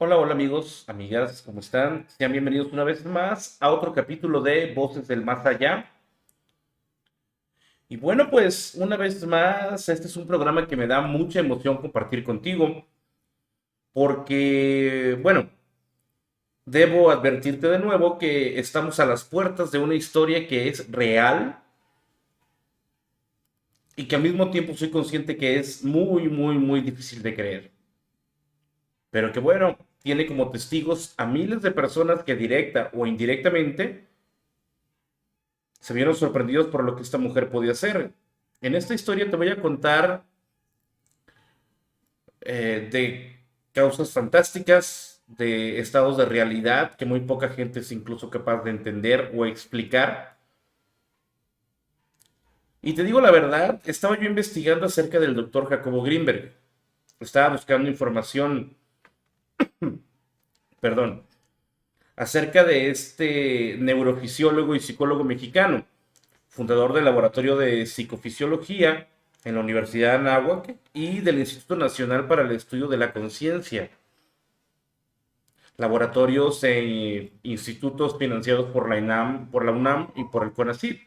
Hola, hola amigos, amigas, ¿cómo están? Sean bienvenidos una vez más a otro capítulo de Voces del Más Allá. Y bueno, pues una vez más, este es un programa que me da mucha emoción compartir contigo, porque, bueno, debo advertirte de nuevo que estamos a las puertas de una historia que es real y que al mismo tiempo soy consciente que es muy, muy, muy difícil de creer. Pero que bueno, tiene como testigos a miles de personas que directa o indirectamente se vieron sorprendidos por lo que esta mujer podía hacer. En esta historia te voy a contar de causas fantásticas, de estados de realidad que muy poca gente es incluso capaz de entender o explicar. Y te digo la verdad, estaba yo investigando acerca del doctor Jacobo Greenberg. Estaba buscando información, perdón, acerca de este neurofisiólogo y psicólogo mexicano, fundador del Laboratorio de Psicofisiología en la Universidad de Anáhuac y del Instituto Nacional para el Estudio de la Conciencia, laboratorios e institutos financiados por la UNAM y por el CONACYT.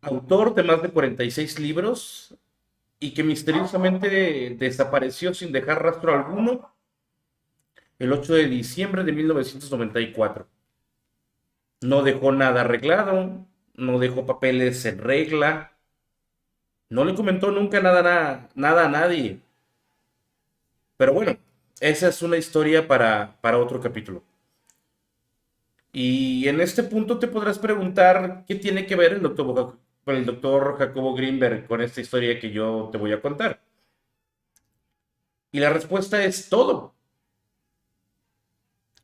Autor de más de 46 libros y que misteriosamente desapareció sin dejar rastro alguno el 8 de diciembre de 1994. No dejó nada arreglado, no dejó papeles en regla, no le comentó nunca nada a nadie. Pero bueno, esa es una historia para otro capítulo. Y en este punto te podrás preguntar qué tiene que ver el doctor Jacobo Greenberg con esta historia que yo te voy a contar. Y la respuesta es todo.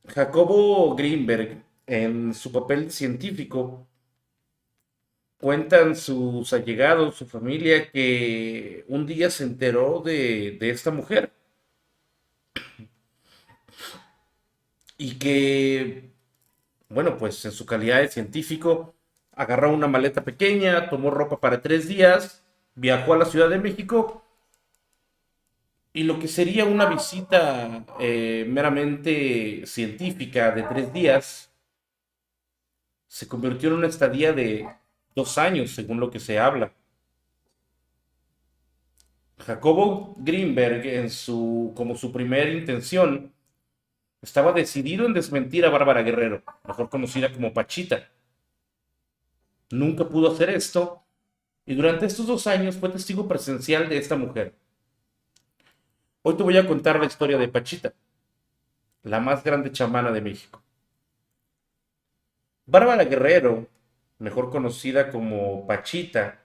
Jacobo Greenberg, en su papel científico, cuentan sus allegados, su familia, que un día se enteró de esta mujer y que, bueno, pues en su calidad de científico, agarró una maleta pequeña, tomó ropa para 3 días, viajó a la Ciudad de México y lo que sería una visita meramente científica de 3 días se convirtió en una estadía de 2 años, según lo que se habla. Jacobo Greenberg, como su primera intención, estaba decidido en desmentir a Bárbara Guerrero, mejor conocida como Pachita. Nunca pudo hacer esto y durante estos 2 años fue testigo presencial de esta mujer. Hoy te voy a contar la historia de Pachita, la más grande chamana de México. Bárbara Guerrero, mejor conocida como Pachita,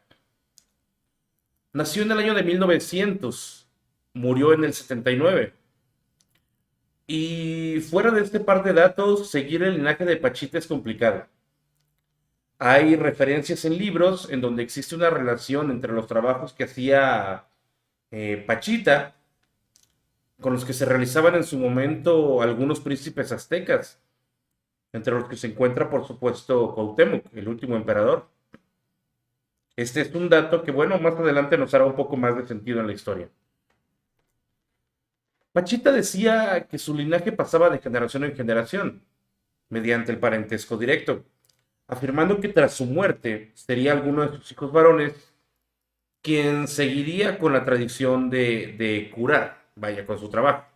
nació en el año de 1900, murió en el 79. Y fuera de este par de datos, seguir el linaje de Pachita es complicado. Hay referencias en libros en donde existe una relación entre los trabajos que hacía Pachita con los que se realizaban en su momento algunos príncipes aztecas, entre los que se encuentra, por supuesto, Cuauhtémoc, el último emperador. Este es un dato que, bueno, más adelante nos hará un poco más de sentido en la historia. Pachita decía que su linaje pasaba de generación en generación, mediante el parentesco directo, afirmando que tras su muerte sería alguno de sus hijos varones quien seguiría con la tradición de curar, vaya, con su trabajo.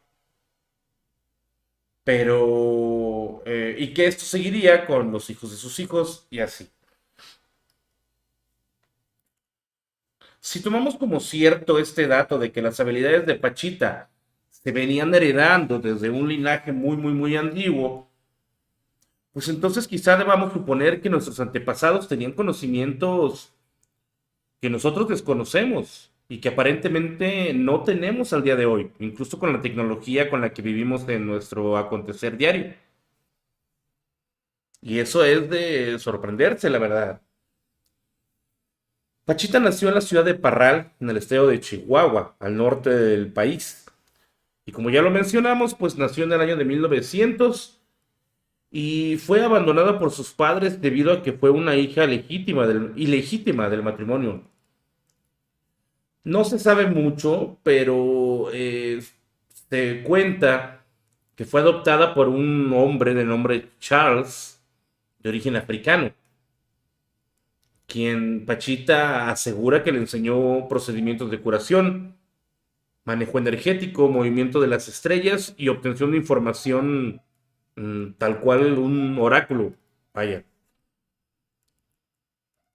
Y que esto seguiría con los hijos de sus hijos y así. Si tomamos como cierto este dato de que las habilidades de Pachita se venían heredando desde un linaje muy, muy, muy antiguo, pues entonces quizá debamos suponer que nuestros antepasados tenían conocimientos que nosotros desconocemos y que aparentemente no tenemos al día de hoy, incluso con la tecnología con la que vivimos en nuestro acontecer diario. Y eso es de sorprenderse, la verdad. Pachita nació en la ciudad de Parral, en el estado de Chihuahua, al norte del país. Y como ya lo mencionamos, pues nació en el año de 1900 y fue abandonada por sus padres debido a que fue una hija ilegítima del matrimonio. No se sabe mucho, pero Se cuenta que fue adoptada por un hombre de nombre Charles, de origen africano, quien Pachita asegura que le enseñó procedimientos de curación, manejo energético, movimiento de las estrellas y obtención de información, tal cual un oráculo. Vaya.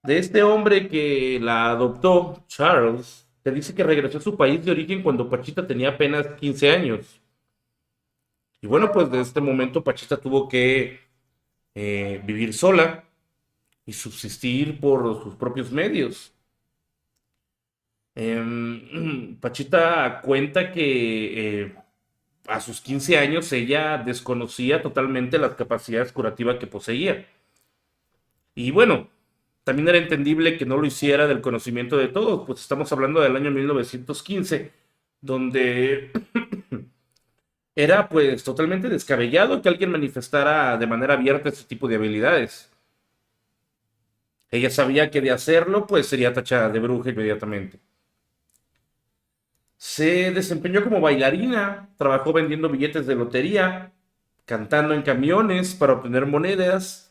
De este hombre que la adoptó, Charles, se dice que regresó a su país de origen cuando Pachita tenía apenas 15 años. Y bueno, pues de este momento Pachita tuvo que vivir sola y subsistir por sus propios medios. Pachita cuenta que a sus 15 años ella desconocía totalmente las capacidades curativas que poseía. Y bueno, también era entendible que no lo hiciera del conocimiento de todos, pues estamos hablando del año 1915, donde era pues totalmente descabellado que alguien manifestara de manera abierta ese tipo de habilidades. Ella sabía que de hacerlo pues sería tachada de bruja inmediatamente. Se desempeñó como bailarina, trabajó vendiendo billetes de lotería, cantando en camiones para obtener monedas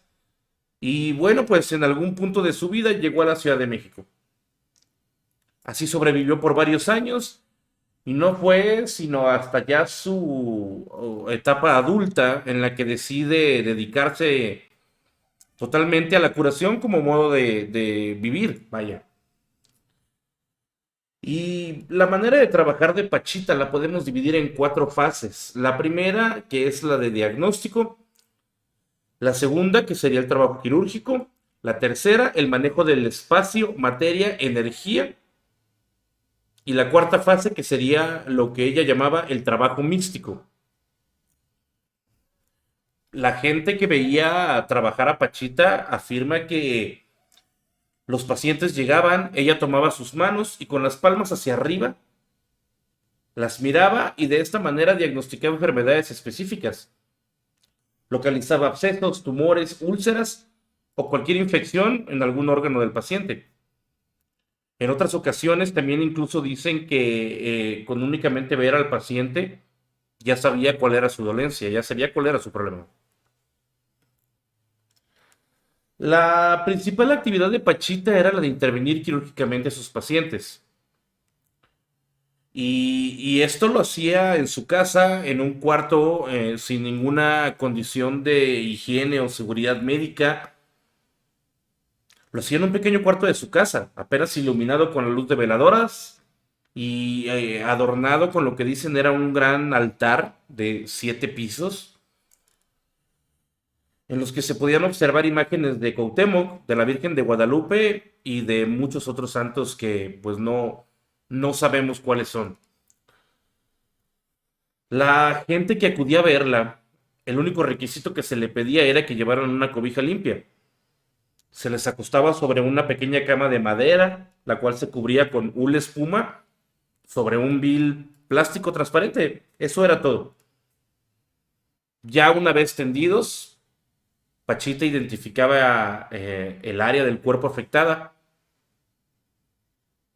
y bueno, pues en algún punto de su vida llegó a la Ciudad de México. Así sobrevivió por varios años y no fue sino hasta ya su etapa adulta en la que decide dedicarse totalmente a la curación como modo de vivir, vaya. Y la manera de trabajar de Pachita la podemos dividir en cuatro fases. La primera, que es la de diagnóstico. La segunda, que sería el trabajo quirúrgico. La tercera, el manejo del espacio, materia, energía. Y la cuarta fase, que sería lo que ella llamaba el trabajo místico. La gente que veía trabajar a Pachita afirma que los pacientes llegaban, ella tomaba sus manos y con las palmas hacia arriba las miraba y de esta manera diagnosticaba enfermedades específicas. Localizaba abscesos, tumores, úlceras o cualquier infección en algún órgano del paciente. En otras ocasiones también incluso dicen que con únicamente ver al paciente ya sabía cuál era su dolencia, ya sabía cuál era su problema. La principal actividad de Pachita era la de intervenir quirúrgicamente a sus pacientes. Y esto lo hacía en su casa, en un cuarto, sin ninguna condición de higiene o seguridad médica. Lo hacía en un pequeño cuarto de su casa, apenas iluminado con la luz de veladoras y adornado con lo que dicen era un gran altar de 7 pisos, en los que se podían observar imágenes de Cuauhtémoc, de la Virgen de Guadalupe y de muchos otros santos que pues no sabemos cuáles son. La gente que acudía a verla, el único requisito que se le pedía era que llevaran una cobija limpia. Se les acostaba sobre una pequeña cama de madera, la cual se cubría con hule espuma sobre un vil plástico transparente. Eso era todo. Ya una vez tendidos, Pachita identificaba el área del cuerpo afectada,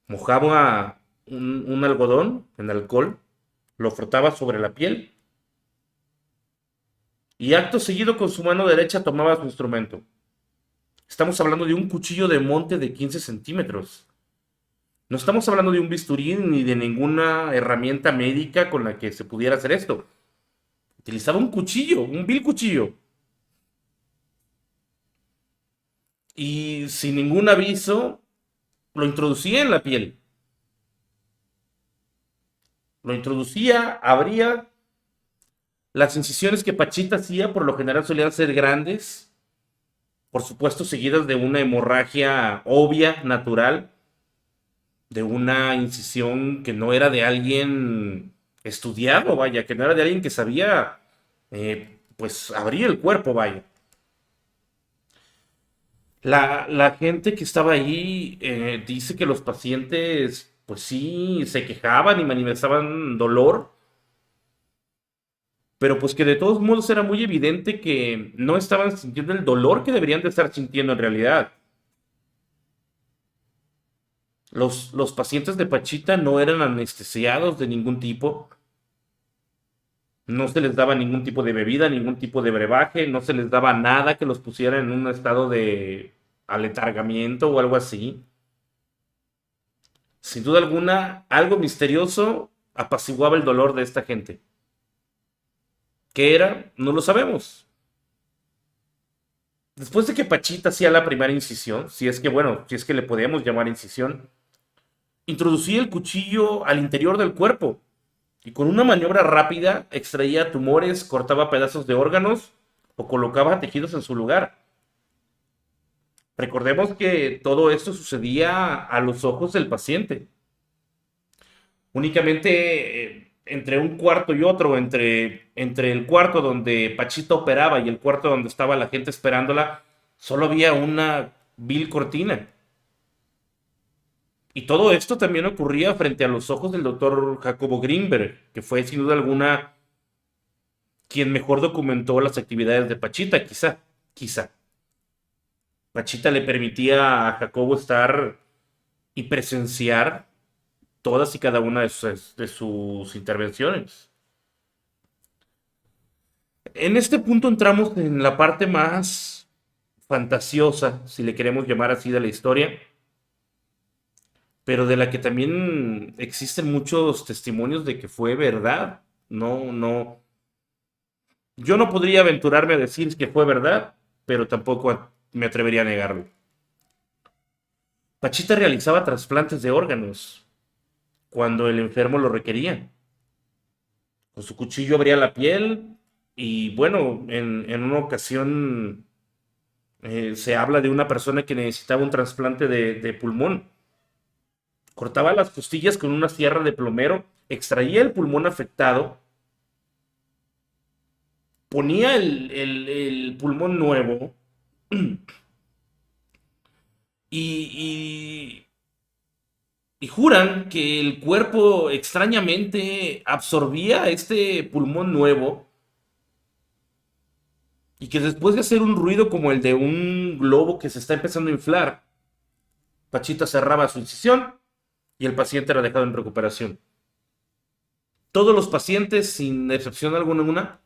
mojaba un algodón en alcohol, lo frotaba sobre la piel y acto seguido con su mano derecha tomaba su instrumento. Estamos hablando de un cuchillo de monte de 15 centímetros. No estamos hablando de un bisturí ni de ninguna herramienta médica con la que se pudiera hacer esto. Utilizaba un cuchillo, un vil cuchillo. Y sin ningún aviso lo introducía en la piel. Lo introducía, abría. Las incisiones que Pachita hacía por lo general solían ser grandes, por supuesto seguidas de una hemorragia obvia, natural, de una incisión que no era de alguien estudiado, vaya, que no era de alguien que sabía, pues, abrir el cuerpo, vaya. La gente que estaba ahí dice que los pacientes, pues sí, se quejaban y manifestaban dolor, pero pues que de todos modos era muy evidente que no estaban sintiendo el dolor que deberían de estar sintiendo en realidad. Los pacientes de Pachita no eran anestesiados de ningún tipo, No se les daba ningún tipo de bebida, ningún tipo de brebaje, no se les daba nada que los pusiera en un estado de aletargamiento o algo así. Sin duda alguna, algo misterioso apaciguaba el dolor de esta gente. ¿Qué era? No lo sabemos. Después de que Pachita hacía la primera incisión, si es que, bueno, si es que le podíamos llamar incisión, introducía el cuchillo al interior del cuerpo y con una maniobra rápida extraía tumores, cortaba pedazos de órganos o colocaba tejidos en su lugar. Recordemos que todo esto sucedía a los ojos del paciente. Únicamente entre un cuarto y otro, entre el cuarto donde Pachita operaba y el cuarto donde estaba la gente esperándola, solo había una vil cortina. Y todo esto también ocurría frente a los ojos del doctor Jacobo Greenberg, que fue sin duda alguna quien mejor documentó las actividades de Pachita, quizá. Pachita le permitía a Jacobo estar y presenciar todas y cada una de sus intervenciones. En este punto entramos en la parte más fantasiosa, si le queremos llamar así, de la historia, pero de la que también existen muchos testimonios de que fue verdad. No, no, yo no podría aventurarme a decir que fue verdad, pero tampoco me atrevería a negarlo. Pachita realizaba trasplantes de órganos cuando el enfermo lo requería. Con su cuchillo abría la piel y bueno, en una ocasión se habla de una persona que necesitaba un trasplante de pulmón. Cortaba las costillas con una sierra de plomero, extraía el pulmón afectado, ponía el pulmón nuevo y, y juran que el cuerpo extrañamente absorbía este pulmón nuevo y que después de hacer un ruido como el de un globo que se está empezando a inflar, Pachita cerraba su incisión y el paciente era dejado en recuperación. Todos los pacientes, sin excepción alguna,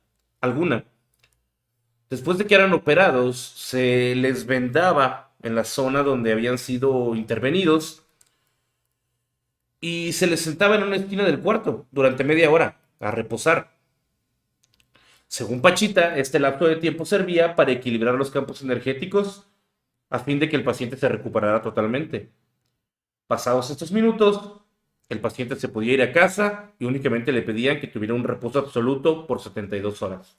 después de que eran operados, se les vendaba en la zona donde habían sido intervenidos y se les sentaba en una esquina del cuarto durante media hora a reposar. Según Pachita, este lapso de tiempo servía para equilibrar los campos energéticos a fin de que el paciente se recuperara totalmente. Pasados estos minutos, el paciente se podía ir a casa y únicamente le pedían que tuviera un reposo absoluto por 72 horas.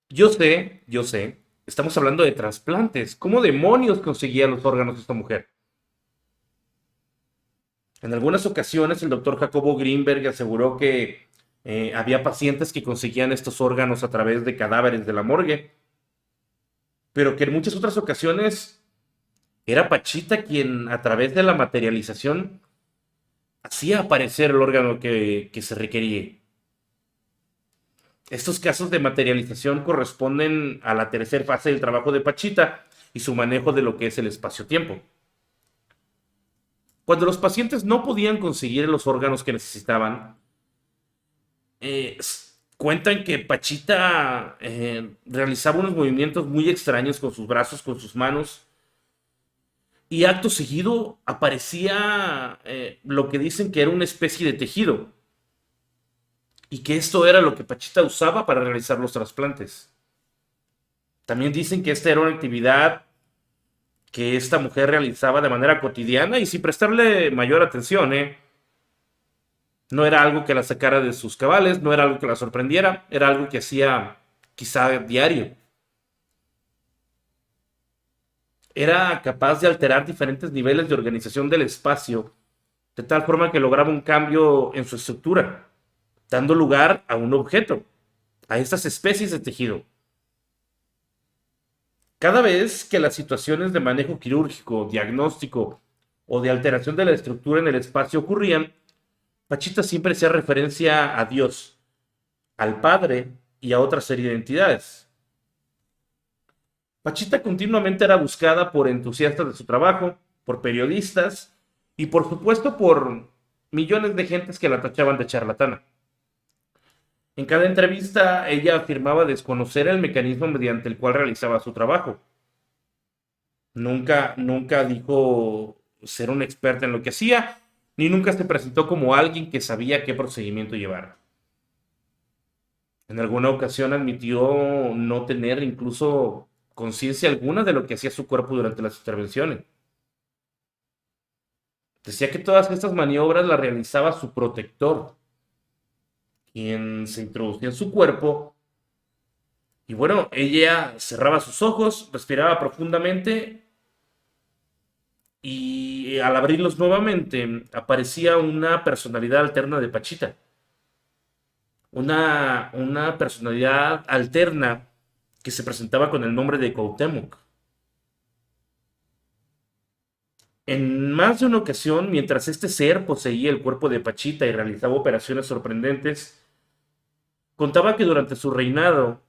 Yo sé, estamos hablando de trasplantes. ¿Cómo demonios conseguía los órganos esta mujer? En algunas ocasiones el doctor Jacobo Greenberg aseguró que había pacientes que conseguían estos órganos a través de cadáveres de la morgue, pero que en muchas otras ocasiones era Pachita quien a través de la materialización hacía aparecer el órgano que se requería. Estos casos de materialización corresponden a la tercera fase del trabajo de Pachita y su manejo de lo que es el espacio-tiempo. Cuando los pacientes no podían conseguir los órganos que necesitaban, cuentan que Pachita realizaba unos movimientos muy extraños con sus brazos, con sus manos, y acto seguido aparecía lo que dicen que era una especie de tejido, y que esto era lo que Pachita usaba para realizar los trasplantes. También dicen que esta era una actividad que esta mujer realizaba de manera cotidiana y sin prestarle mayor atención, ¿eh? No era algo que la sacara de sus cabales, no era algo que la sorprendiera, era algo que hacía quizá diario. Era capaz de alterar diferentes niveles de organización del espacio, de tal forma que lograba un cambio en su estructura, dando lugar a un objeto, a estas especies de tejido. Cada vez que las situaciones de manejo quirúrgico, diagnóstico o de alteración de la estructura en el espacio ocurrían, Pachita siempre hacía referencia a Dios, al Padre y a otra serie de entidades. Pachita continuamente era buscada por entusiastas de su trabajo, por periodistas y por supuesto por millones de gentes que la tachaban de charlatana. En cada entrevista, ella afirmaba desconocer el mecanismo mediante el cual realizaba su trabajo. Nunca dijo ser una experta en lo que hacía, ni nunca se presentó como alguien que sabía qué procedimiento llevar. En alguna ocasión admitió no tener incluso conciencia alguna de lo que hacía su cuerpo durante las intervenciones. Decía que todas estas maniobras las realizaba su protector, quien se introducía en su cuerpo. Y bueno, ella cerraba sus ojos, respiraba profundamente y al abrirlos nuevamente aparecía una personalidad alterna de Pachita. Una personalidad alterna que se presentaba con el nombre de Cuauhtémoc. En más de una ocasión, mientras este ser poseía el cuerpo de Pachita y realizaba operaciones sorprendentes, contaba que durante su reinado,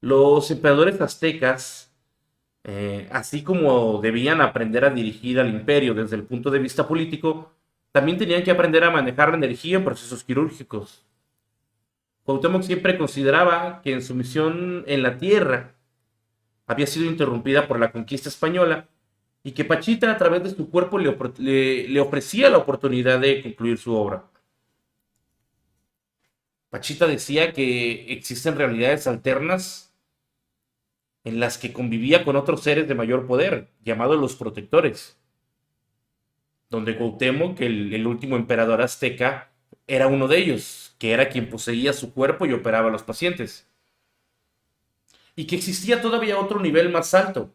los emperadores aztecas, así como debían aprender a dirigir al imperio desde el punto de vista político, también tenían que aprender a manejar la energía en procesos quirúrgicos. Cuauhtémoc siempre consideraba que en su misión en la Tierra había sido interrumpida por la conquista española y que Pachita a través de su cuerpo le ofrecía la oportunidad de concluir su obra. Pachita decía que existen realidades alternas en las que convivía con otros seres de mayor poder, llamados los protectores, donde Cuauhtémoc, el último emperador azteca, era uno de ellos, que era quien poseía su cuerpo y operaba a los pacientes, y que existía todavía otro nivel más alto,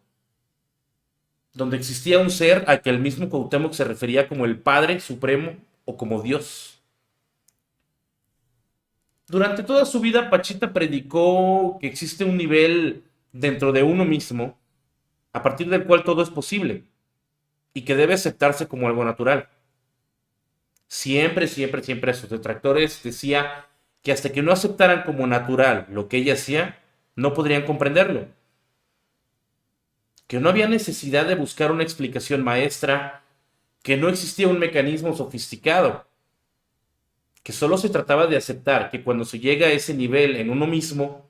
donde existía un ser a que el mismo Cuauhtémoc se refería como el Padre Supremo o como Dios. Durante toda su vida, Pachita predicó que existe un nivel dentro de uno mismo a partir del cual todo es posible y que debe aceptarse como algo natural. Siempre, siempre, siempre a sus detractores decía que hasta que no aceptaran como natural lo que ella hacía, no podrían comprenderlo. Que no había necesidad de buscar una explicación maestra, que no existía un mecanismo sofisticado, que solo se trataba de aceptar que cuando se llega a ese nivel en uno mismo,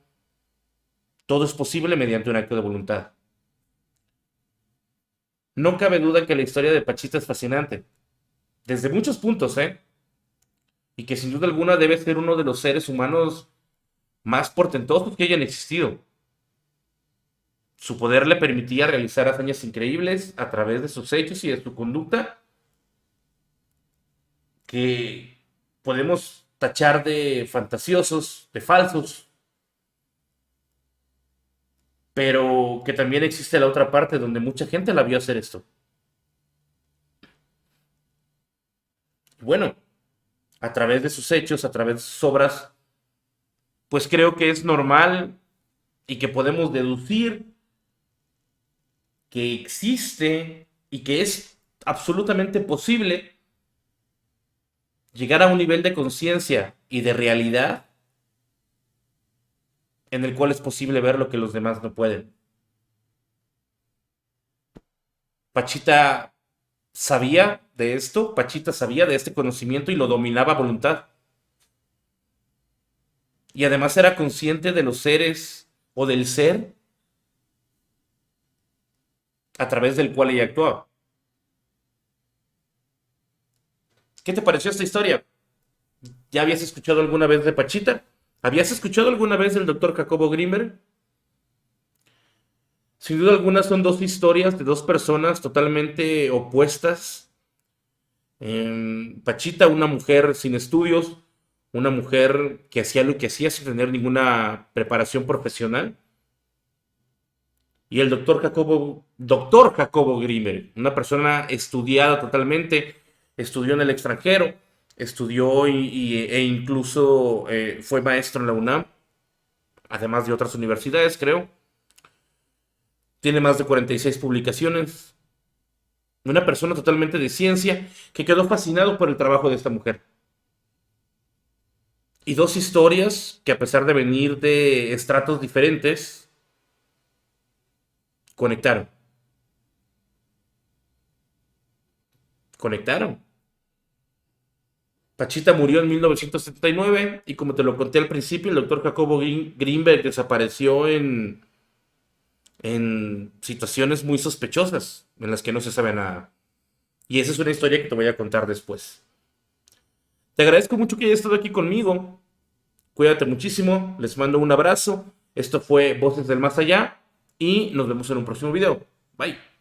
todo es posible mediante un acto de voluntad. No cabe duda que la historia de Pachita es fascinante, desde muchos puntos, ¿eh? Y que sin duda alguna debe ser uno de los seres humanos más portentosos que hayan existido. Su poder le permitía realizar hazañas increíbles a través de sus hechos y de su conducta, que podemos tachar de fantasiosos, de falsos, pero que también existe la otra parte donde mucha gente la vio hacer esto. Y bueno, a través de sus hechos, a través de sus obras, pues creo que es normal y que podemos deducir que existe y que es absolutamente posible llegar a un nivel de conciencia y de realidad en el cual es posible ver lo que los demás no pueden. Pachita sabía de esto, Pachita sabía de este conocimiento y lo dominaba a voluntad. Y además era consciente de los seres o del ser a través del cual ella actuaba. ¿Qué te pareció esta historia? ¿Ya habías escuchado alguna vez de Pachita? ¿Habías escuchado alguna vez del doctor Jacobo Grimberg? Sin duda alguna son dos historias de dos personas totalmente opuestas. Pachita, una mujer sin estudios, una mujer que hacía lo que hacía sin tener ninguna preparación profesional. Y el doctor Jacobo Grimberg, una persona estudiada totalmente, estudió en el extranjero, estudió e incluso fue maestro en la UNAM, además de otras universidades, creo. Tiene más de 46 publicaciones. Una persona totalmente de ciencia que quedó fascinado por el trabajo de esta mujer. Y dos historias que a pesar de venir de estratos diferentes, conectaron. Conectaron. Pachita murió en 1979 y como te lo conté al principio, el doctor Jacobo Greenberg desapareció en situaciones muy sospechosas en las que no se sabe nada. Y esa es una historia que te voy a contar después. Te agradezco mucho que hayas estado aquí conmigo. Cuídate muchísimo. Les mando un abrazo. Esto fue Voces del Más Allá y nos vemos en un próximo video. Bye.